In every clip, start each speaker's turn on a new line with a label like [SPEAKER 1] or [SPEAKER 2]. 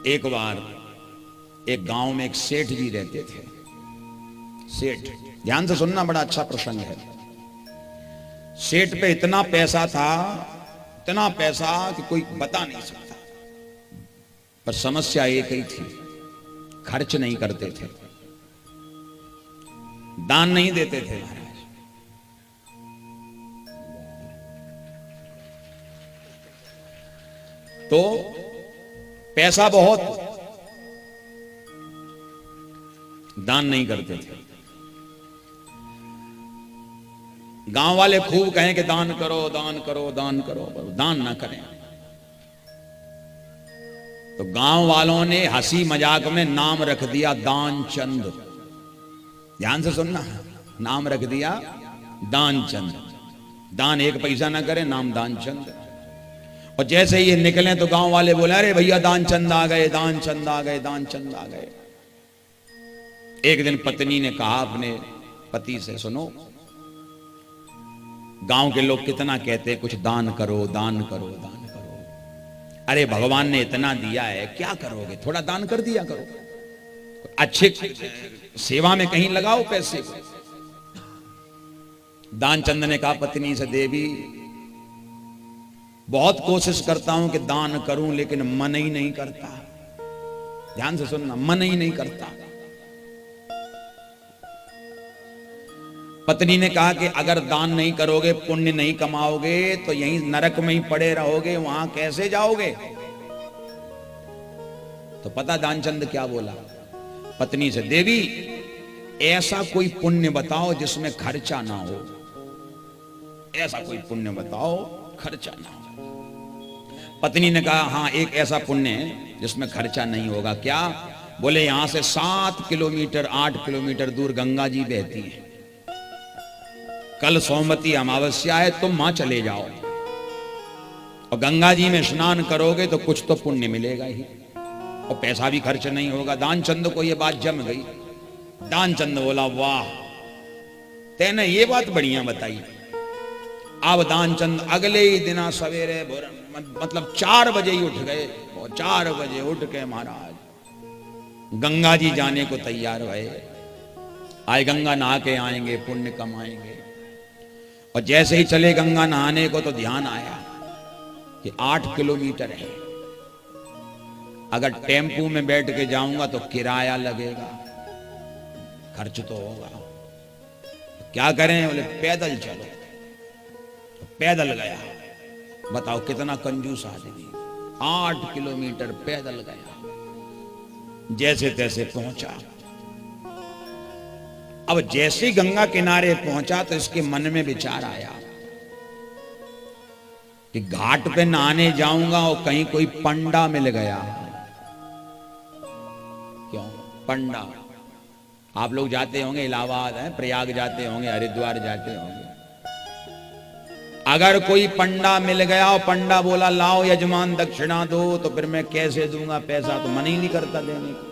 [SPEAKER 1] एक बार एक गांव में एक सेठ जी रहते थे। सेठ, ध्यान से सुनना, बड़ा अच्छा प्रसंग है। सेठ पे इतना पैसा था, इतना पैसा कि कोई बता नहीं सकता। पर समस्या एक ही थी, खर्च नहीं करते थे, दान नहीं देते थे महाराज। तो पैसा बहुत, दान नहीं करते थे। गांव वाले खूब कहें कि दान करो दान करो दान करो, पर दान ना करें। तो गांव वालों ने हंसी मजाक में नाम रख दिया दानचंद। ध्यान से सुनना, नाम रख दिया दानचंद। दान एक पैसा ना करे, नाम दानचंद। और जैसे ये निकले तो गांव वाले बोले, अरे भैया दानचंद आ गए, दानचंद आ गए, दानचंद आ गए। एक दिन पत्नी ने कहा अपने पति से, सुनो, गांव के लोग कितना कहते हैं कुछ दान करो दान करो दान करो। अरे भगवान ने इतना दिया है, क्या करोगे, थोड़ा दान कर दिया करो, अच्छे सेवा में कहीं लगाओ पैसे को। दानचंद ने कहा पत्नी से, देवी बहुत कोशिश करता हूं कि दान करूं, लेकिन मन ही नहीं करता। ध्यान से सुनना, मन ही नहीं करता। पत्नी ने कहा कि अगर दान नहीं करोगे, पुण्य नहीं कमाओगे, तो यहीं नरक में ही पड़े रहोगे, वहां कैसे जाओगे। तो पता दानचंद क्या बोला पत्नी से, देवी ऐसा कोई पुण्य बताओ जिसमें खर्चा ना हो, ऐसा कोई पुण्य बताओ खर्चा ना हो। पत्नी ने कहा, हाँ एक ऐसा पुण्य है जिसमें खर्चा नहीं होगा। क्या? बोले यहां से 7 किलोमीटर 8 किलोमीटर दूर गंगा जी बहती है। कल सोमवती अमावस्या है, तुम वहां चले जाओ और गंगा जी में स्नान करोगे तो कुछ तो पुण्य मिलेगा ही, और पैसा भी खर्च नहीं होगा। दानचंद को यह बात जम गई। दानचंद बोला, वाह तेने ये बात बढ़िया बताई। अब दानचंद अगले ही दिन सवेरे मतलब 4 बजे ही उठ गए, और 4 बजे उठ के महाराज गंगा जी जाने को तैयार हुए। आए गंगा नहा के आएंगे, पुण्य कमाएंगे। और जैसे ही चले गंगा नहाने को तो ध्यान आया कि 8 किलोमीटर है, अगर टेम्पू में बैठ के जाऊंगा तो किराया लगेगा, खर्च तो होगा, तो क्या करें। बोले पैदल चलो। तो पैदल गया। बताओ कितना कंजूस आदमी, 8 किलोमीटर पैदल गया, जैसे तैसे पहुंचा। अब जैसे गंगा किनारे पहुंचा तो इसके मन में विचार आया कि घाट पे नहाने जाऊंगा और कहीं कोई पंडा मिल गया। क्यों पंडा? आप लोग जाते होंगे इलाहाबाद है, प्रयाग जाते होंगे, हरिद्वार जाते होंगे। अगर कोई पंडा मिल गया और पंडा बोला लाओ यजमान दक्षिणा दो, तो फिर मैं कैसे दूंगा पैसा, तो मन ही नहीं करता देने को।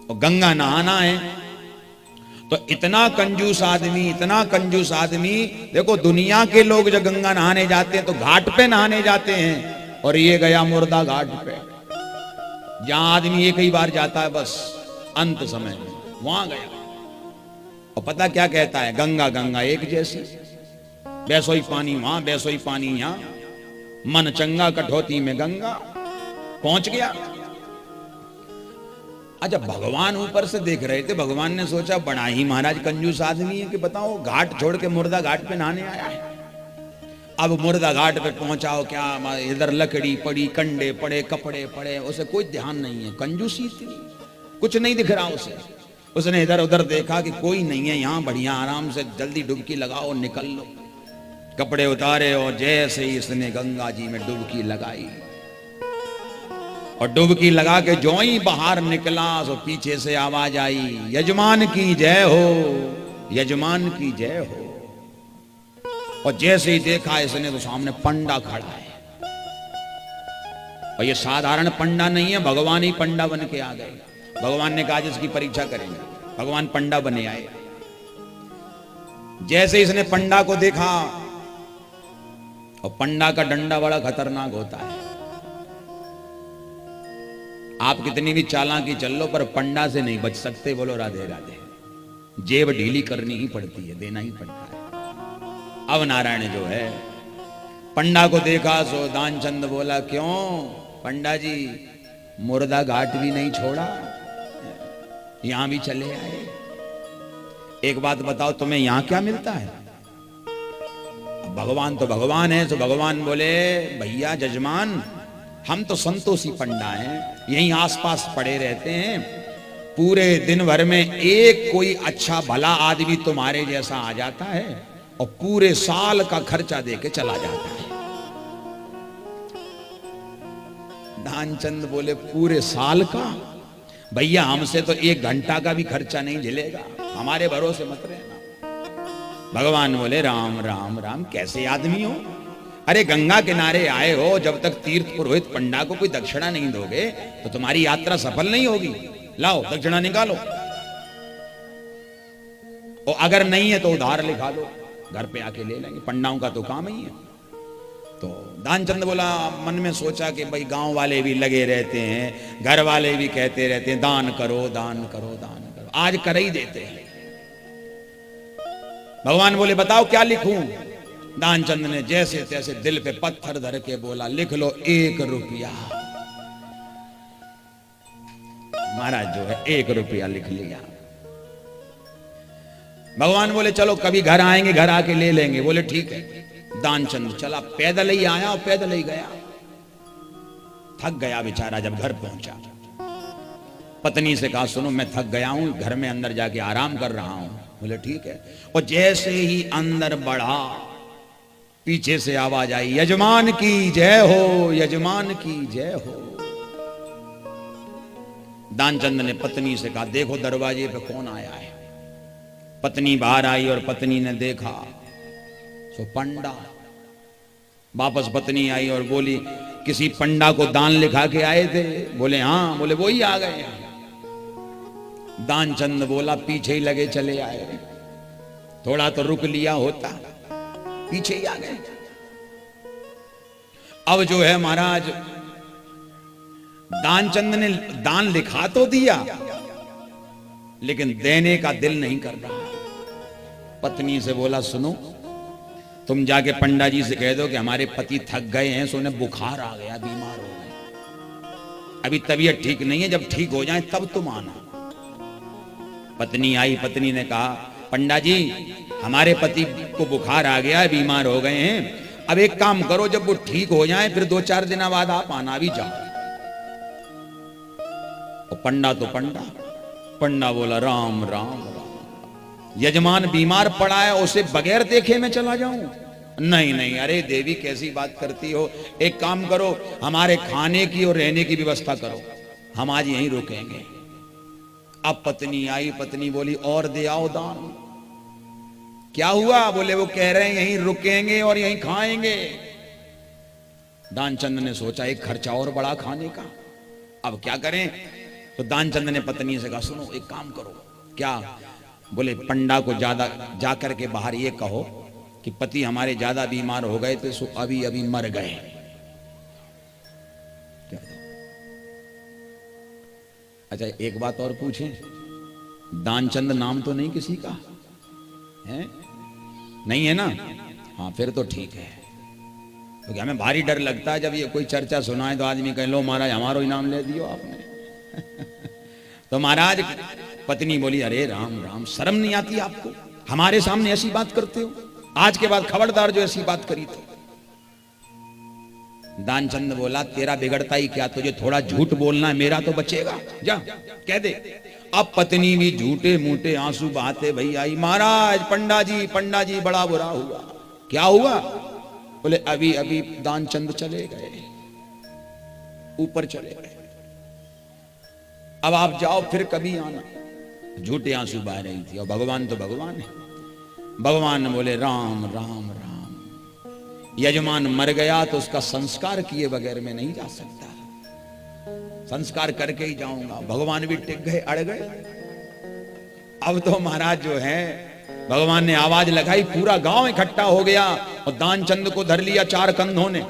[SPEAKER 1] और गंगा नहाना है तो इतना कंजूस आदमी, इतना कंजूस आदमी। देखो दुनिया के लोग जब गंगा नहाने जाते हैं तो घाट पे नहाने जाते हैं, और ये गया मुर्दा घाट पे, जहां आदमी एक ही बार जाता है बस अंत समय में, वहां गया। और पता क्या कहता है, गंगा गंगा एक जैसी, बैसोई पानी वहां बैसोई पानी यहां, मन चंगा कठौती में गंगा। पहुंच गया। अच्छा, भगवान ऊपर से देख रहे थे। भगवान ने सोचा बड़ा ही महाराज कंजूस आदमी है कि बताओ घाट छोड़ के मुर्दा घाट पे नहाने आया है। अब मुर्दा घाट पे पहुंचाओ, क्या इधर लकड़ी पड़ी, कंडे पड़े, कपड़े पड़े, उसे कोई ध्यान नहीं है, कंजूसी इतनी, कुछ नहीं दिख रहा उसे। उसने इधर उधर देखा कि कोई नहीं है यहाँ, बढ़िया आराम से जल्दी डुबकी लगाओ निकल लो। कपड़े उतारे और जैसे ही इसने गंगा जी में डुबकी लगाई, और डुबकी लगा के जो ही बाहर निकला तो पीछे से आवाज आई, यजमान की जय हो, यजमान की जय हो। और जैसे ही देखा इसने तो सामने पंडा खड़ा है, और ये साधारण पंडा नहीं है, भगवान ही पंडा बन के आ गए। भगवान ने कहा जिसकी परीक्षा करेंगे, भगवान पंडा बने आए। जैसे इसने पंडा को देखा, और पंडा का डंडा बड़ा खतरनाक होता है, आप कितनी भी चालाकी चल लो पर पंडा से नहीं बच सकते। बोलो राधे राधे। जेब ढीली करनी ही पड़ती है, देना ही पड़ता है। अब नारायण जो है पंडा को देखा सो दानचंद बोला, क्यों पंडा जी मुर्दा घाट भी नहीं छोड़ा, यहां भी चले आए। एक बात बताओ, तुम्हें यहां क्या मिलता है? भगवान तो भगवान है। तो भगवान बोले, भैया जजमान, हम तो संतोषी पंडा हैं, यहीं आसपास पड़े रहते हैं। पूरे दिन भर में एक कोई अच्छा भला आदमी तुम्हारे जैसा आ जाता है और पूरे साल का खर्चा देके चला जाता है। दानचंद बोले, पूरे साल का? भैया हमसे तो 1 घंटा का भी खर्चा नहीं झेलेगा, हमारे भरोसे मत रहना। भगवान बोले, राम राम राम, कैसे आदमी हो? अरे गंगा किनारे आए हो, जब तक तीर्थ पुरोहित पंडा को कोई दक्षिणा नहीं दोगे तो तुम्हारी यात्रा सफल नहीं होगी। लाओ दक्षिणा निकालो, और अगर नहीं है तो उधार लिखा दो, घर पे आके ले लेंगे, पंडाओं का तो काम ही है। तो दानचंद बोला, मन में सोचा कि भाई गांव वाले भी लगे रहते हैं, घर वाले भी कहते रहते हैं दान करो दान करो दान करो, आज कर ही देते हैं। भगवान बोले, बताओ क्या लिखूं? दानचंद ने जैसे तैसे दिल पे पत्थर धर के बोला, लिख लो 1 रुपया। महाराज जो है 1 रुपया लिख लिया। भगवान बोले, चलो कभी घर आएंगे, घर आके ले लेंगे। बोले ठीक है। दानचंद चला, पैदल ही आया और पैदल ही गया। थक गया बेचारा। जब घर पहुंचा पत्नी से कहा, सुनो मैं थक गया हूं, घर में अंदर जाके आराम कर रहा हूं। बोले ठीक है। और जैसे ही अंदर बढ़ा, पीछे से आवाज आई, यजमान की जय हो, यजमान की जय हो। दानचंद ने पत्नी से कहा, देखो दरवाजे पे कौन आया है। पत्नी बाहर आई और पत्नी ने देखा तो पंडा। वापस पत्नी आई और बोली, किसी पंडा को दान लिखा के आए थे? बोले हाँ। बोले वही आ गए हैं। दानचंद बोला, पीछे ही लगे चले आए, थोड़ा तो रुक लिया होता, पीछे ही आ गए। अब जो है महाराज, दानचंद ने दान लिखा तो दिया लेकिन देने का दिल नहीं कर रहा। पत्नी से बोला, सुनो तुम जाके पंडा जी से कह दो कि हमारे पति थक गए हैं, सो उन्हें बुखार आ गया, बीमार हो गए, अभी तबीयत ठीक नहीं है, जब ठीक हो जाए तब तुम आना। पत्नी आई। पत्नी ने कहा, पंडा जी हमारे पति को बुखार आ गया है, बीमार हो गए हैं, अब एक काम करो, जब वो ठीक हो जाए फिर 2-4 दिन बाद आप आना भी जाओ। और पंडा तो पंडा बोला, राम राम राम, यजमान बीमार पड़ा है, उसे बगैर देखे मैं चला जाऊं? नहीं नहीं, अरे देवी कैसी बात करती हो, एक काम करो, हमारे खाने की और रहने की व्यवस्था करो, हम आज यहीं रुकेंगे। अब पत्नी आई। पत्नी बोली, और दे आओ दान। क्या हुआ? बोले वो कह रहे हैं यहीं रुकेंगे और यहीं खाएंगे। दानचंद ने सोचा, एक खर्चा और बड़ा खाने का, अब क्या करें? तो दानचंद ने पत्नी से कहा, सुनो एक काम करो। क्या? बोले पंडा को ज्यादा जाकर के बाहर ये कहो कि पति हमारे ज्यादा बीमार हो गए थे, सो अभी अभी मर गए। अच्छा एक बात और पूछें, दानचंद नाम तो नहीं किसी का है? नहीं है ना? हाँ फिर तो ठीक है, क्योंकि हमें भारी डर लगता है जब ये कोई चर्चा सुनाए तो आदमी कहे, लो महाराज हमारा ही नाम ले दियो आपने। तो महाराज पत्नी बोली, अरे राम राम, शर्म नहीं आती आपको? हमारे सामने ऐसी बात करते हो? आज के बाद खबरदार जो ऐसी बात करी तो। दानचंद बोला, तेरा बिगड़ता ही क्या, तुझे थोड़ा झूठ बोलना है, मेरा तो बचेगा, जा कह दे। अब पत्नी भी झूठे मूठे आंसू बहाते भई आई, महाराज पंडा जी बड़ा बुरा हुआ। क्या हुआ? बोले अभी अभी दानचंद चले गए, ऊपर चले गए, अब आप जाओ फिर कभी आना। झूठे आंसू बह रही थी, और भगवान तो भगवान है। भगवान बोले, राम राम राम, यजमान मर गया तो उसका संस्कार किए बगैर मैं नहीं जा सकता, संस्कार करके ही जाऊंगा। भगवान भी टिक गए, अड़ गए। अब तो महाराज जो है, भगवान ने आवाज लगाई, पूरा गांव इकट्ठा हो गया और दानचंद को धर लिया 4 कंधों ने।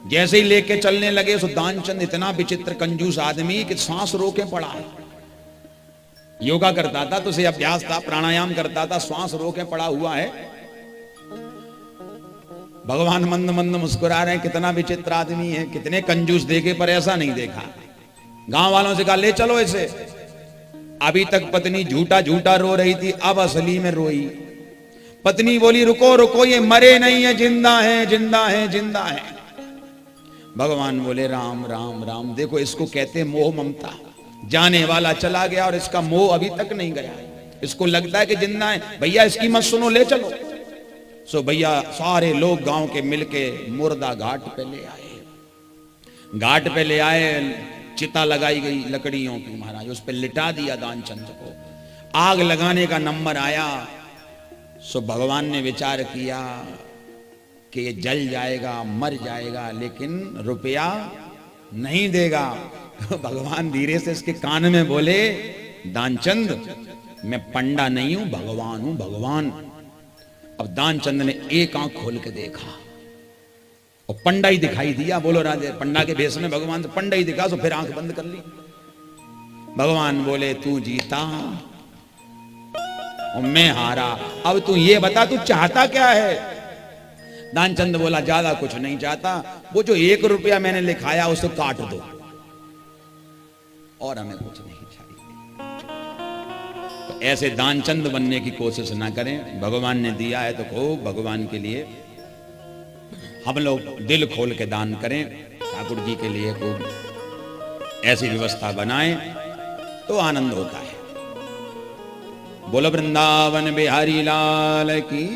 [SPEAKER 1] जैसे ही लेके चलने लगे, सो दानचंद इतना विचित्र कंजूस आदमी कि सांस रोके पड़ा है। योगा करता था तो उसे अभ्यास था, प्राणायाम करता था, श्वास रोके पड़ा हुआ है। भगवान मंद मंद मुस्कुरा रहे हैं, कितना विचित्र आदमी है, कितने कंजूस देखे पर ऐसा नहीं देखा। गांव वालों से कहा ले चलो इसे। अभी तक पत्नी झूठा झूठा रो रही थी, अब असली में रोई। पत्नी बोली रुको रुको, ये मरे नहीं है, जिंदा है जिंदा है जिंदा है। भगवान बोले राम राम राम, देखो इसको कहते मोह ममता। जाने वाला चला गया और इसका मोह अभी तक नहीं गया। इसको लगता है कि जिंदा है। भैया इसकी मत सुनो, ले चलो। सो भैया सारे लोग गांव के मिलके मुर्दा घाट पे ले आए। घाट पे ले आए, चिता लगाई गई लकड़ियों की महाराज, उस पर लिटा दिया दानचंद को। आग लगाने का नंबर आया। सो भगवान ने विचार किया कि ये जल जाएगा, मर जाएगा, लेकिन रुपया नहीं देगा। भगवान धीरे से इसके कान में बोले दानचंद मैं पंडा नहीं हूं, भगवान हूं, भगवान। अब दानचंद ने एक आंख खोल के देखा और पंडा ही दिखाई दिया। बोलो राजे, पंडा के भेष में भगवान से पंडा ही दिखा, तो फिर आंख बंद कर ली। भगवान बोले तू जीता और मैं हारा, अब तू ये बता तू चाहता क्या है। दानचंद बोला ज्यादा कुछ नहीं चाहता, वो जो 1 रुपया मैंने लिखाया उसे काट दो, और हमें कुछ नहीं चाहिए। तो ऐसे दानचंद बनने की कोशिश ना करें। भगवान ने दिया है तो खूब भगवान के लिए हम लोग दिल खोल के दान करें। ठाकुर जी के लिए खूब ऐसी व्यवस्था बनाएं तो आनंद होता है। बोलो वृंदावन बिहारी लाल की।